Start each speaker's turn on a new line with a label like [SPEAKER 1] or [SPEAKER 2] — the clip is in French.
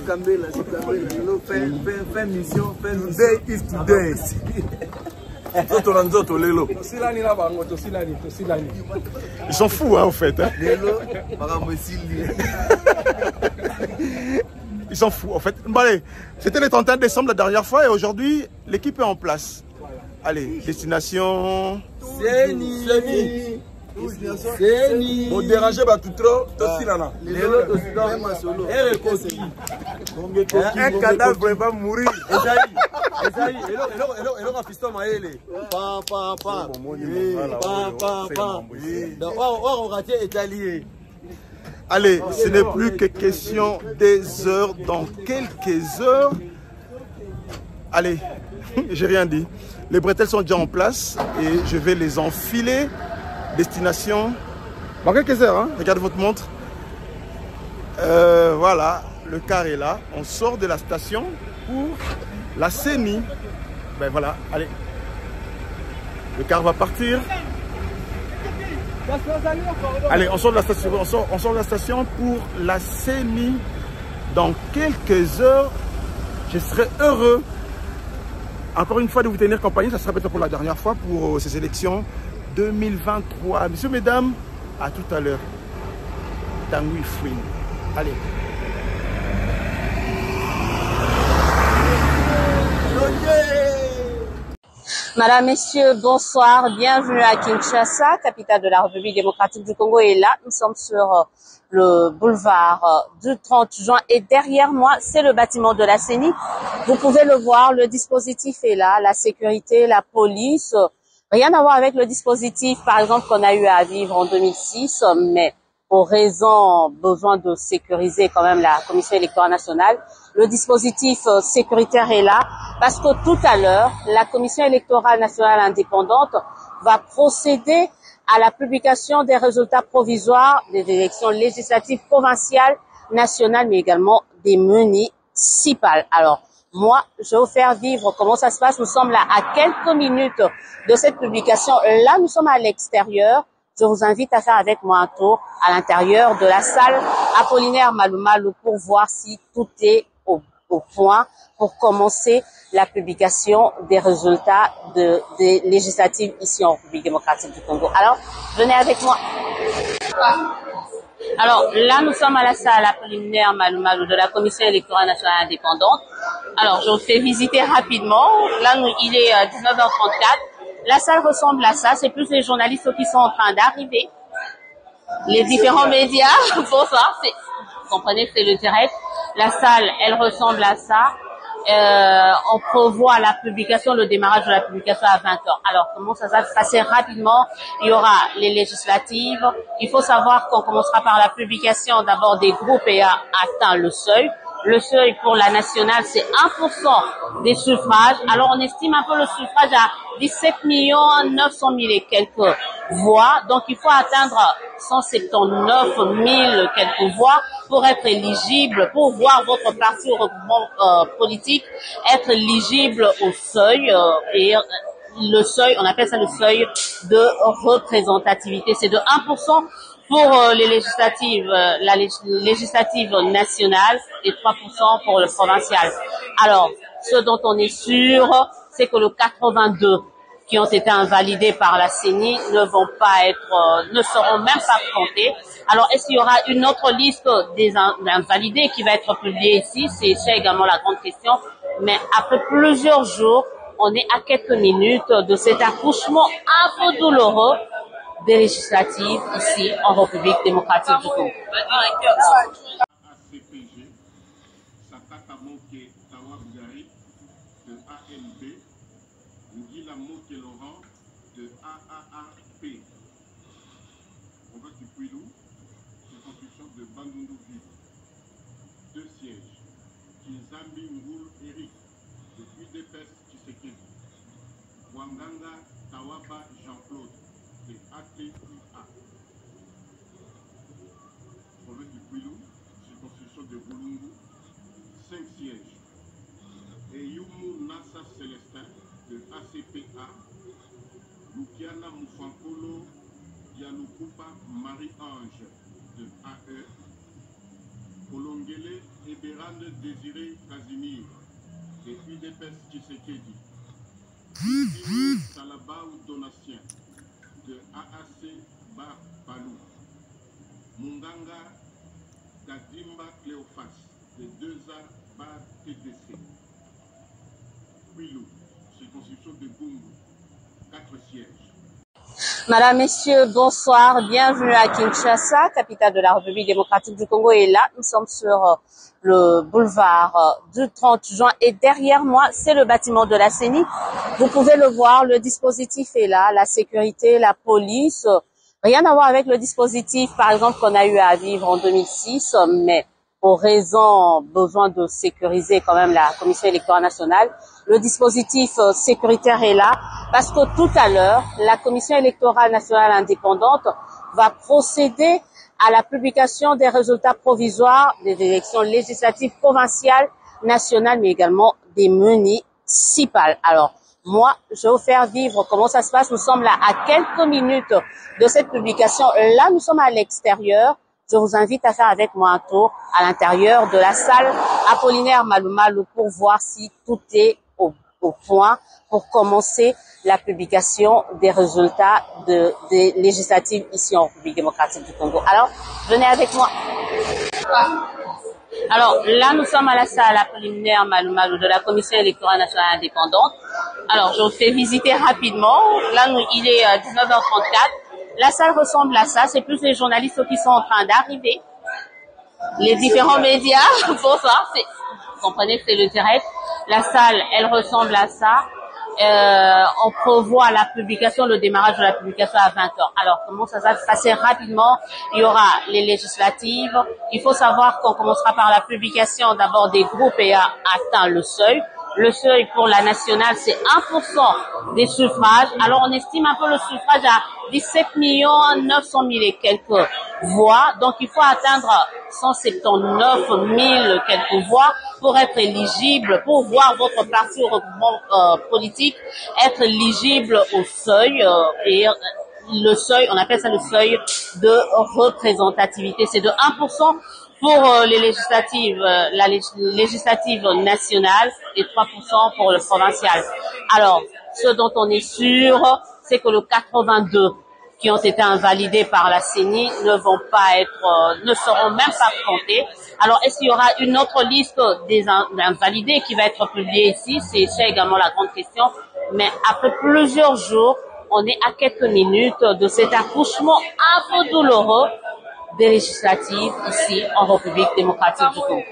[SPEAKER 1] Kambela, fais mission, fais mission.
[SPEAKER 2] Today is today. Ils sont fous, hein, en fait. Hein. Ils sont fous, en fait. Bon, allez, c'était le 31 décembre la dernière fois et aujourd'hui, l'équipe est en place. Allez, destination...
[SPEAKER 1] Seni.
[SPEAKER 2] Bon, déranger, bah, tout trop.
[SPEAKER 1] Un cadavre va mourir.
[SPEAKER 2] Allez, ce n'est plus que question des heures. Dans quelques heures... Allez, j'ai rien dit. Les bretelles sont déjà en place et je vais les enfiler. Destination, dans quelques heures, hein? Regardez votre montre. Voilà, le car est là. On sort de la station pour la CENI. Ben voilà, allez. Le car va partir. Allez, on sort de la station, on sort de la station pour la CENI. Dans quelques heures, je serai heureux. Encore une fois de vous tenir compagnie. Ça sera peut-être pour la dernière fois pour ces élections 2023. Messieurs, mesdames, à tout à l'heure. Tanguy Free. Allez.
[SPEAKER 3] Madame, Messieurs, bonsoir. Bienvenue à Kinshasa, capitale de la République démocratique du Congo. Et là, nous sommes sur le boulevard du 30 juin. Et derrière moi, c'est le bâtiment de la CENI. Vous pouvez le voir, le dispositif est là, la sécurité, la police. Rien à voir avec le dispositif, par exemple, qu'on a eu à vivre en 2006, mais pour raison, besoin de sécuriser quand même la Commission électorale nationale, le dispositif sécuritaire est là, parce que tout à l'heure, la Commission électorale nationale indépendante va procéder à la publication des résultats provisoires des élections législatives provinciales, nationales, mais également des municipales. Alors, moi, je vais vous faire vivre comment ça se passe. Nous sommes là à quelques minutes de cette publication. Là, nous sommes à l'extérieur. Je vous invite à faire avec moi un tour à l'intérieur de la salle Apollinaire Malumalu pour voir si tout est au point pour commencer la publication des résultats des législatives ici en République démocratique du Congo. Alors, venez avec moi. Alors, là, nous sommes à la salle Apollinaire Malumalu de la Commission électorale nationale indépendante. Alors, je vous fais visiter rapidement. Là, il est 19h34. La salle ressemble à ça. C'est plus les journalistes qui sont en train d'arriver. Les différents médias. Bonsoir. Vous comprenez, c'est le direct. La salle, elle ressemble à ça. On prévoit la publication, le démarrage de la publication à 20h. Alors, comment ça va se passer rapidement? Il y aura les législatives. Il faut savoir qu'on commencera par la publication d'abord des groupes ayant atteint le seuil. Le seuil pour la nationale, c'est 1% des suffrages. Alors, on estime un peu le suffrage à 17 900 000 et quelques voix. Donc, il faut atteindre 179 000 quelques voix pour être éligible, pour voir votre parti ou regroupement politique être éligible au seuil. Et le seuil, on appelle ça le seuil de représentativité. C'est de 1% pour les législatives, la législative nationale et 3% pour le provincial. Alors, ce dont on est sûr, c'est que le 82 qui ont été invalidés par la CENI ne seront même pas comptés. Alors, est-ce qu'il y aura une autre liste des invalidés qui va être publiée ici? C'est ça également la grande question. Mais après plusieurs jours, on est à quelques minutes de cet accouchement un peu douloureux des législatives ici en République démocratique du Congo.
[SPEAKER 4] ACPG, Sakata Moke Tawabgari de ANP, Ngila Moke Laurent de AAAP, Robert Dupuilou, circonscription de Bandundu Ville, 2 sièges, Kinzambi Ngoul Eric de UDPS Tshisekedi, Wanganga Tawaba Jean-Claude de ATUA, province du Kwilu, circonscription de Boulungu, 5 sièges. Et Yumu Nassa Célestin de ACPA, Lukiana Moufankolo Yalukupa Marie-Ange de AE, Kolongele et Béran Désiré Casimir et UDPS Tshisekedi. Salabao Donatien de AAC Bar Palou. Munganga Kadimba Cléophas de 2A Bar TDC. Kouilou, circonscription de Gungu, 4 sièges.
[SPEAKER 3] Madame, Messieurs, bonsoir. Bienvenue à Kinshasa, capitale de la République démocratique du Congo. Et là, nous sommes sur le boulevard du 30 juin. Et derrière moi, c'est le bâtiment de la CENI. Vous pouvez le voir, le dispositif est là, la sécurité, la police. Rien à voir avec le dispositif, par exemple, qu'on a eu à vivre en 2006, mais pour raison, besoin de sécuriser quand même la Commission électorale nationale. Le dispositif sécuritaire est là parce que tout à l'heure, la Commission électorale nationale indépendante va procéder à la publication des résultats provisoires des élections législatives provinciales, nationales, mais également des municipales. Alors, moi, je vais vous faire vivre comment ça se passe. Nous sommes là à quelques minutes de cette publication. Là, nous sommes à l'extérieur. Je vous invite à faire avec moi un tour à l'intérieur de la salle Apollinaire Malumalu pour voir si tout est au point pour commencer la publication des résultats des législatives ici en République démocratique du Congo. Alors, venez avec moi. Alors, là, nous sommes à la salle Apollinaire Malumalu de la Commission électorale nationale indépendante. Alors, je vous fais visiter rapidement. Là, il est 19h34. La salle ressemble à ça. C'est plus les journalistes qui sont en train d'arriver. Les différents médias. Bonsoir. Vous comprenez que c'est le direct. La salle, elle ressemble à ça. On prévoit la publication, le démarrage de la publication à 20h. Alors, comment ça va se passer rapidement? Il y aura les législatives. Il faut savoir qu'on commencera par la publication d'abord des groupes et a atteint le seuil. Le seuil pour la nationale, c'est 1% des suffrages. Alors, on estime un peu le suffrage à 17 900 000 et quelques voix. Donc, il faut atteindre 179 000 quelques voix pour être éligible, pour voir votre parti ou regroupement politique être éligible au seuil. Et le seuil, on appelle ça le seuil de représentativité. C'est de 1% pour les législatives, la législative nationale et 3% pour le provincial. Alors, ce dont on est sûr, c'est que le 82 qui ont été invalidés par la CENI ne seront même pas comptés. Alors, est-ce qu'il y aura une autre liste des invalidés qui va être publiée ici? C'est également la grande question. Mais après plusieurs jours, on est à quelques minutes de cet accouchement un peu douloureux des législatives ici en République démocratique du Congo.